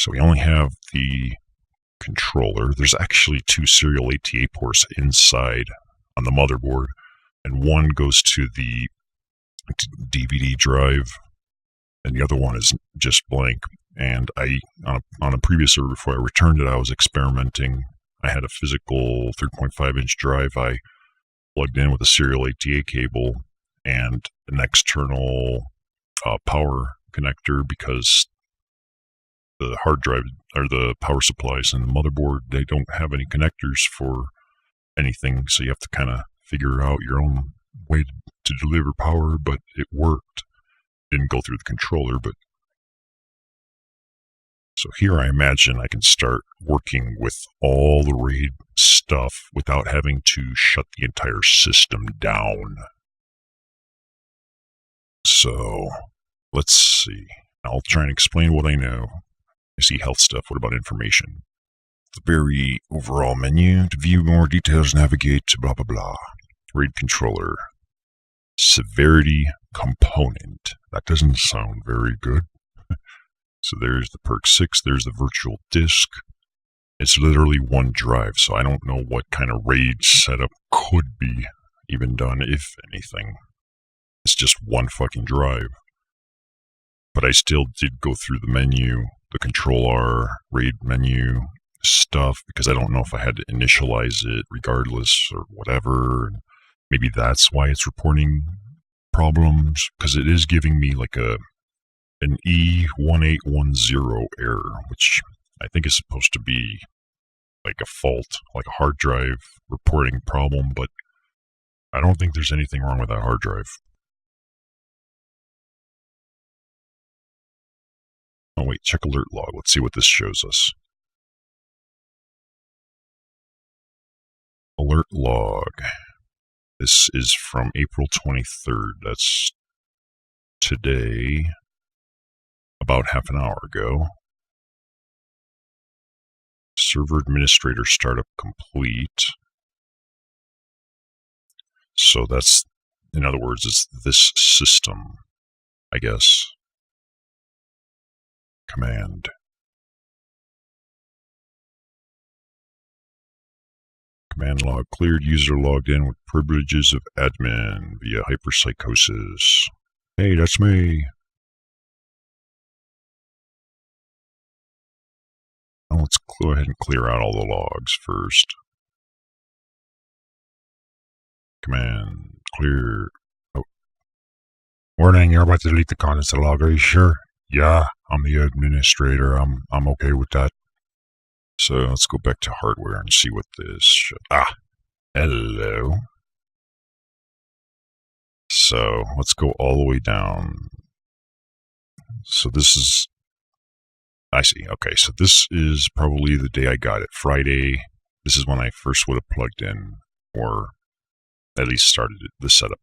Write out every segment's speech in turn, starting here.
So we only have the controller. There's actually 2 serial ATA ports inside on the motherboard, and one goes to the DVD drive, and the other one is just blank. And on a previous server before I returned it, I was experimenting. I had a physical 3.5-inch drive I plugged in with a serial ATA cable and an external power connector, because the hard drive or the power supplies and the motherboard, they don't have any connectors for anything, so you have to kind of figure out your own way to deliver power. But it worked. Didn't go through the controller, but so here I imagine I can start working with all the RAID stuff without having to shut the entire system down. So let's see. I'll try and explain what I know. I see health stuff. What about information? The very overall menu. To view more details, navigate to blah, blah, blah. RAID controller. Severity component. That doesn't sound very good. So there's the Perk 6, there's the virtual disk. It's literally one drive, so I don't know what kind of RAID setup could be even done, if anything. It's just one fucking drive. But I still did go through the menu, the Control-R, RAID menu stuff, because I don't know if I had to initialize it regardless or whatever. Maybe that's why it's reporting problems, because it is giving me like an E1810 error, which I think is supposed to be like a fault, like a hard drive reporting problem, but I don't think there's anything wrong with that hard drive. Oh wait, check alert log. Let's see what this shows us. Alert log. This is from April 23rd. That's today. About half an hour ago. Server administrator startup complete. So that's, in other words, it's this system, I guess. Command. Command log cleared. User logged in with privileges of admin via hyperpsychosis. Hey, that's me. Now let's go ahead and clear out all the logs first. Command clear. Oh. Warning, you're about to delete the contents of the log. Are you sure? Yeah, I'm the administrator. I'm okay with that. So let's go back to hardware and see what this. Hello. So let's go all the way down. So this is. I see. Okay, so this is probably the day I got it. Friday. This is when I first would have plugged in, or at least started the setup.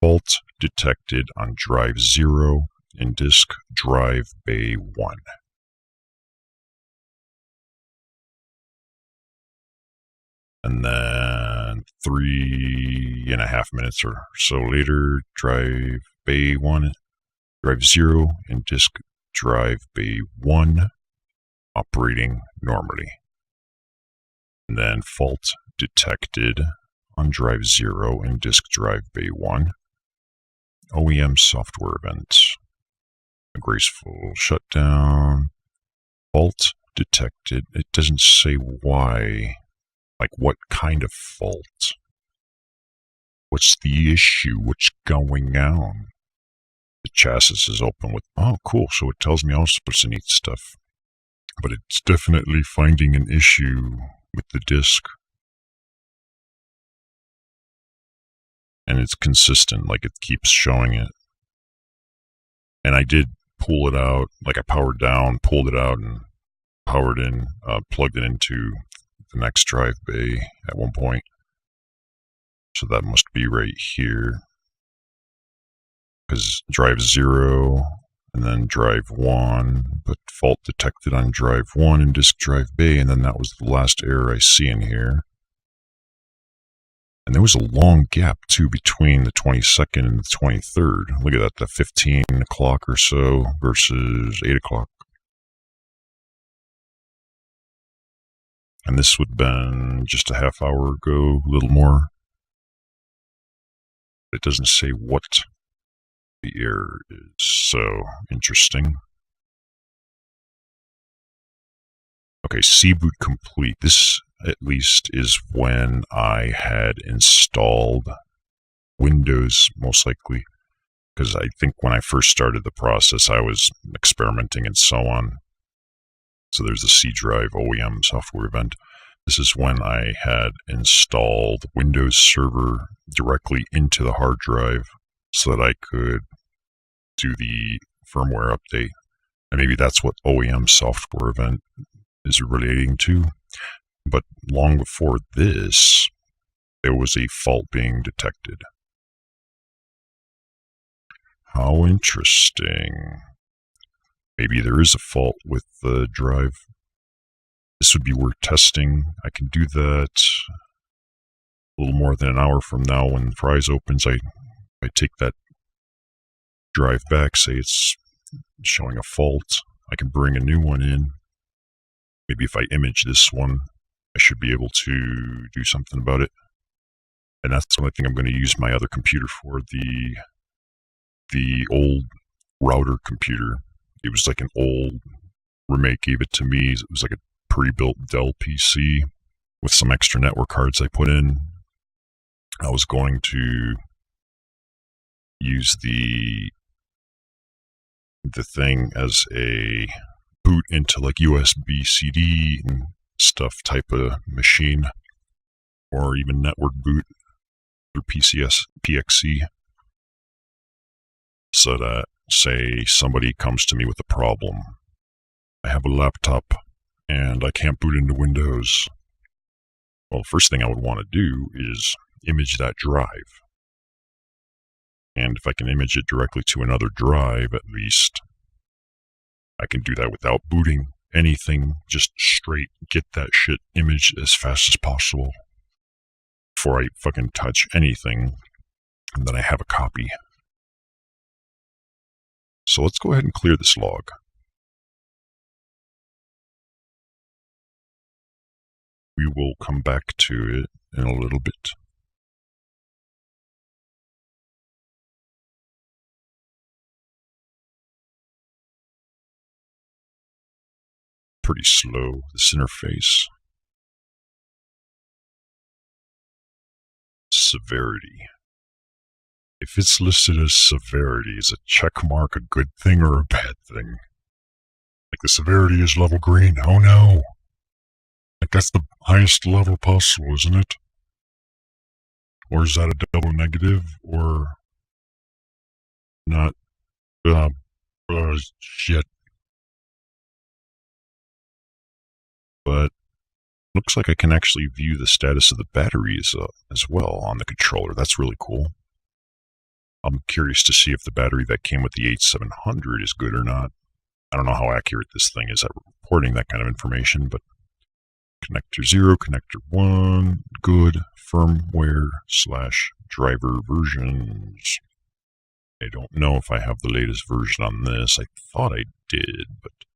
Fault detected on drive 0 in disk drive bay 1. And then 3.5 minutes or so later, drive bay 1, drive 0 in disk drive bay 1 operating normally. And then fault detected on drive 0 in disk drive bay 1. OEM software events. A graceful shutdown. Fault detected. It doesn't say why. Like what kind of fault? What's the issue? What's going on? The chassis is open with, oh cool, so it tells me all sorts of neat stuff. But it's definitely finding an issue with the disk. And it's consistent, like it keeps showing it. And I did pull it out, like I powered down, pulled it out, and powered in, plugged it into the next drive bay at one point. So that must be right here. Because drive 0 and then drive 1, but fault detected on drive 1 in disk drive bay, and then that was the last error I see in here. And there was a long gap too between the 22nd and the 23rd. Look at that, the 15 o'clock or so versus 8 o'clock. And this would have been just a half hour ago, a little more. It doesn't say what the error is, so interesting. Okay, cboot complete. This, at least, is when I had installed Windows, most likely, because I think when I first started the process, I was experimenting and so on. So there's the C drive OEM software event. This is when I had installed Windows Server directly into the hard drive so that I could do the firmware update. And maybe that's what OEM software event is relating to. But long before this, there was a fault being detected. How interesting. Maybe there is a fault with the drive. This would be worth testing. I can do that a little more than an hour from now when Fries opens. I take that drive back, say it's showing a fault. I can bring a new one in. Maybe if I image this one, I should be able to do something about it. And that's what I think I'm going to use my other computer for, the old router computer. It was like an old, Remake gave it to me. It was like a pre-built Dell PC with some extra network cards I put in. I was going to use the thing as a boot into like USB CD and stuff type of machine, or even network boot through PXE, so that, say, somebody comes to me with a problem. I have a laptop and I can't boot into Windows. Well, the first thing I would want to do is image that drive. And if I can image it directly to another drive, at least, I can do that without booting anything, just straight get that shit imaged as fast as possible before I fucking touch anything, and then I have a copy. So let's go ahead and clear this log. We will come back to it in a little bit. Pretty slow, this interface. Severity. If it's listed as severity, is a check mark a good thing or a bad thing? Like the severity is level green, oh no! Like that's the highest level possible, isn't it? Or is that a double negative, or not? Shit. But looks like I can actually view the status of the batteries as well on the controller. That's really cool. I'm curious to see if the battery that came with the 8700 is good or not. I don't know how accurate this thing is at reporting that kind of information, but connector 0, connector 1, good, firmware / driver versions. I don't know if I have the latest version on this. I thought I did, but it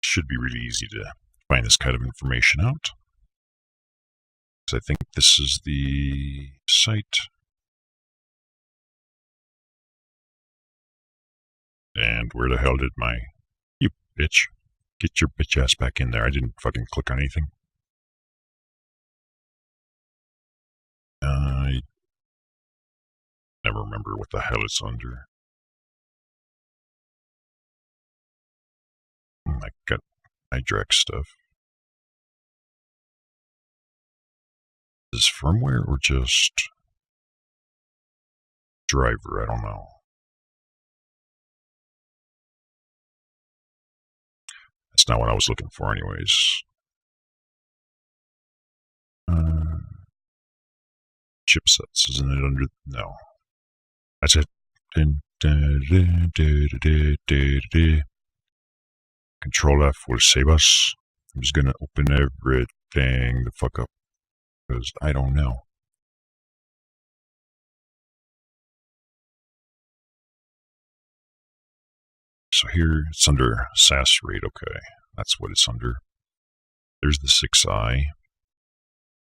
should be really easy to find this kind of information out. I think this is the site. And where the hell did my... You bitch. Get your bitch ass back in there. I didn't fucking click on anything. I never remember what the hell it's under. I got my direct stuff. Is this firmware or just driver? I don't know. That's not what I was looking for anyways. Chipsets, isn't it under... No. That's it. Control F will save us. I'm just gonna open everything the fuck up, because I don't know. So here it's under SAS rate, okay. That's what it's under. There's the 6i.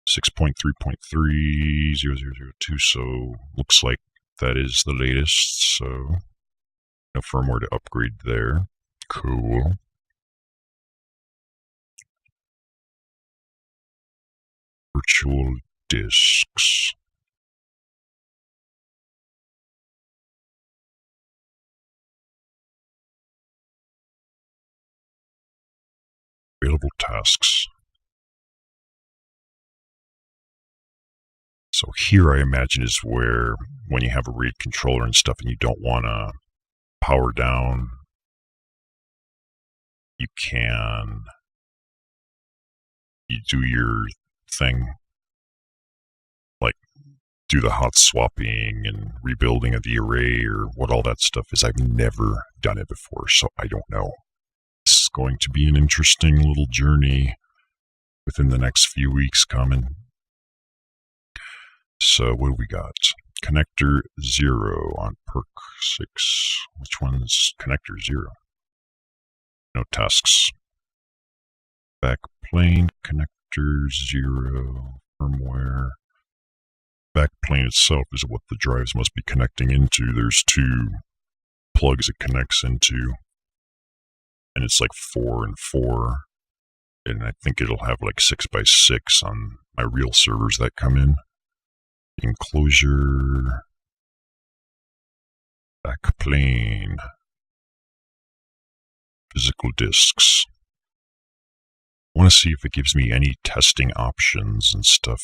6.3.3.0002, so looks like that is the latest, so no firmware to upgrade there. Cool. Virtual disks. Available tasks. So here I imagine is where when you have a RAID controller and stuff and you don't want to power down, you do your thing, like do the hot swapping and rebuilding of the array or what all that stuff is. I've never done it before, so I don't know. It's going to be an interesting little journey within the next few weeks coming. So what do we got? Connector 0 on perk 6. Which one's connector 0? No tasks. Backplane connector 0 firmware. Backplane itself is what the drives must be connecting into. There's 2 plugs it connects into, and it's like 4 and 4. And I think it'll have like 6x6 on my real servers that come in. Enclosure, backplane, physical disks. I want to see if it gives me any testing options and stuff.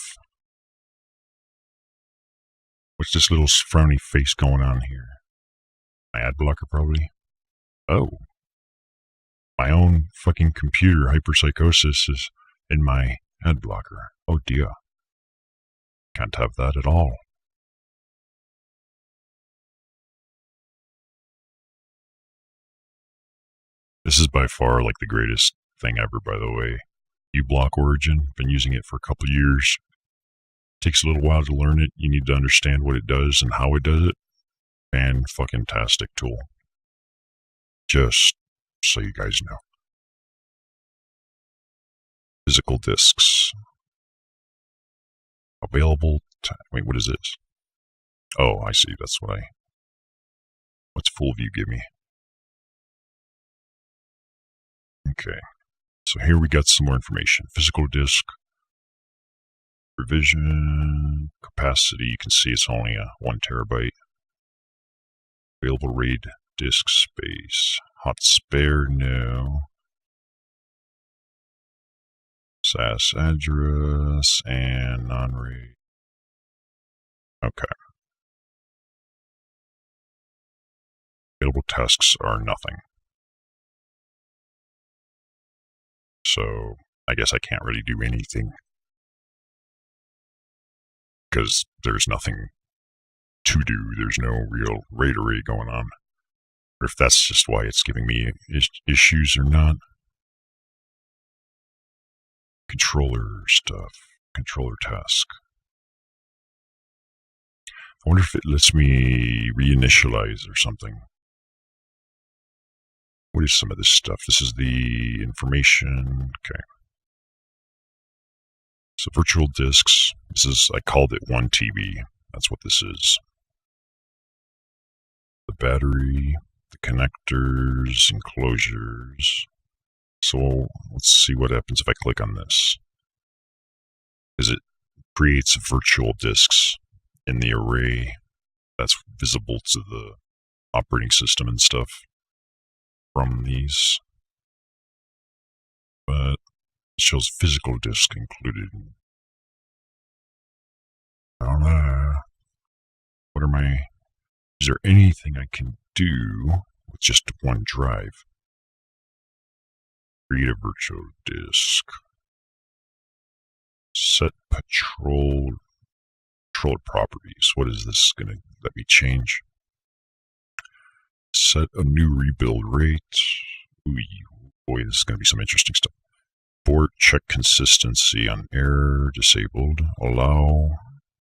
What's this little frowny face going on here? My ad blocker, probably? Oh. My own fucking computer hyperpsychosis is in my ad blocker. Oh dear. Can't have that at all. This is by far like the greatest thing ever, by the way. uBlock Origin, been using it for a couple years. Takes a little while to learn it. You need to understand what it does and how it does it. And fucking tastic tool. Just so you guys know. Physical disks. Available. Wait, what is this? Oh, I see. That's what what's full view give me? Okay. So here we got some more information. Physical disk. Revision. Capacity. You can see it's only a 1 terabyte. Available RAID disk space. Hot spare, no. SAS address and non-RAID. Okay. Available tasks are nothing. So I guess I can't really do anything because there's nothing to do. There's no real RAID array going on. Or if that's just why it's giving me issues or not. Controller stuff. Controller task. I wonder if it lets me reinitialize or something. What is some of this stuff? This is the information. Okay. So virtual disks. This is, I called it 1 TB. That's what this is. The battery, the connectors, enclosures. So let's see what happens if I click on this. Because it creates virtual disks in the array that's visible to the operating system and stuff from these. But it shows physical disk included. I don't know. What are my... Is there anything I can do with just 1 drive? Create a virtual disk. Set controller properties. What is this going to let me change? Set a new rebuild rate. Ooh, boy, this is going to be some interesting stuff. Port check consistency on error disabled. Allow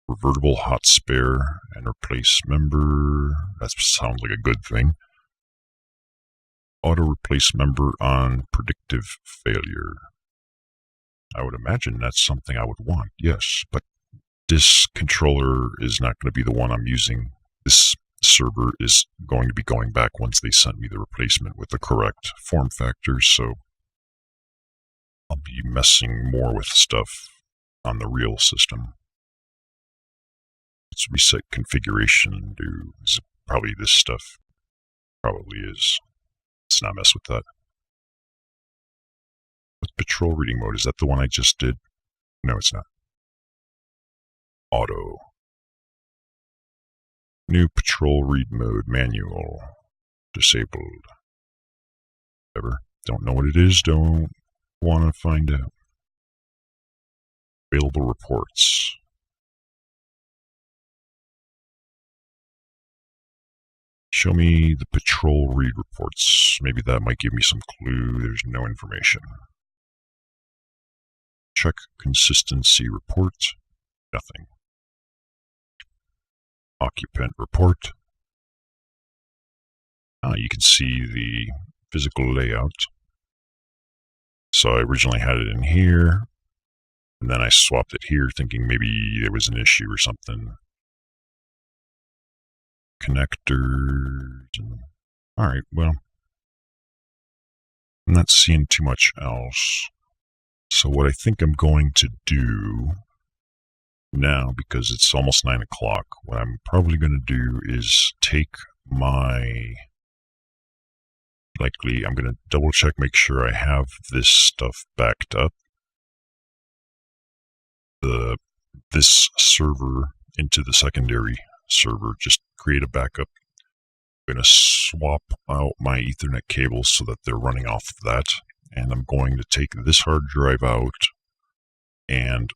revertible hot spare and replace member. That sounds like a good thing. Auto replace member on predictive failure. I would imagine that's something I would want, yes, but this controller is not going to be the one I'm using. This server is going to be going back once they sent me the replacement with the correct form factors, so I'll be messing more with stuff on the real system. Let's reset configuration and do probably this stuff. Probably is. Let's not mess with that. What's patrol reading mode? Is that the one I just did? No, it's not. Auto. New patrol read mode, manual. Disabled. Whatever. Don't know what it is, don't want to find out. Available reports. Show me the patrol read reports. Maybe that might give me some clue. There's no information. Check consistency report. Nothing. Occupant report. You can see the physical layout. So I originally had it in here, and then I swapped it here thinking maybe there was an issue or something. Connectors. Alright, well, I'm not seeing too much else. So what I think I'm going to do now, because it's almost 9 o'clock, what I'm probably going to do is take my... I'm going to double check, make sure I have this stuff backed up. This server into the secondary server, just create a backup. I'm going to swap out my Ethernet cables so that they're running off of that. And I'm going to take this hard drive out and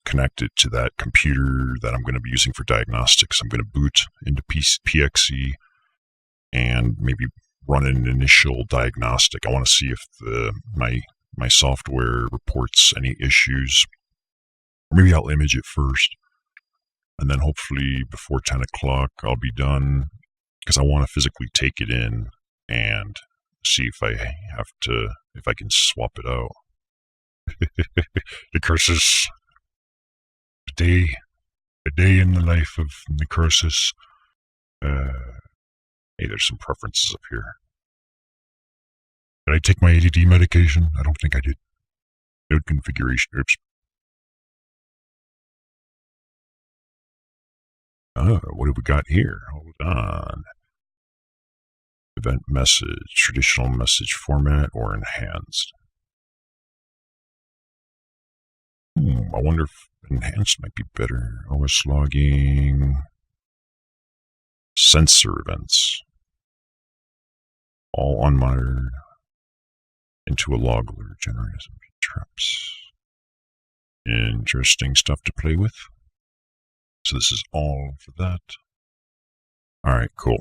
connect it to that computer that I'm going to be using for diagnostics. I'm going to boot into PXE and maybe run an initial diagnostic. I want to see if my software reports any issues. Or maybe I'll image it first. And then hopefully before 10 o'clock I'll be done, because I want to physically take it in and see if I can swap it out. Necrosis. A day in the life of Necrosis. Hey, there's some preferences up here. Did I take my ADD medication? I don't think I did. Node configuration. Oops. What have we got here? Hold on. Event message, traditional message format, or enhanced. I wonder if enhanced might be better. OS logging. Sensor events. All unmonitored. Into a log alert generated some traps. Interesting stuff to play with. So this is all for that. Alright, cool.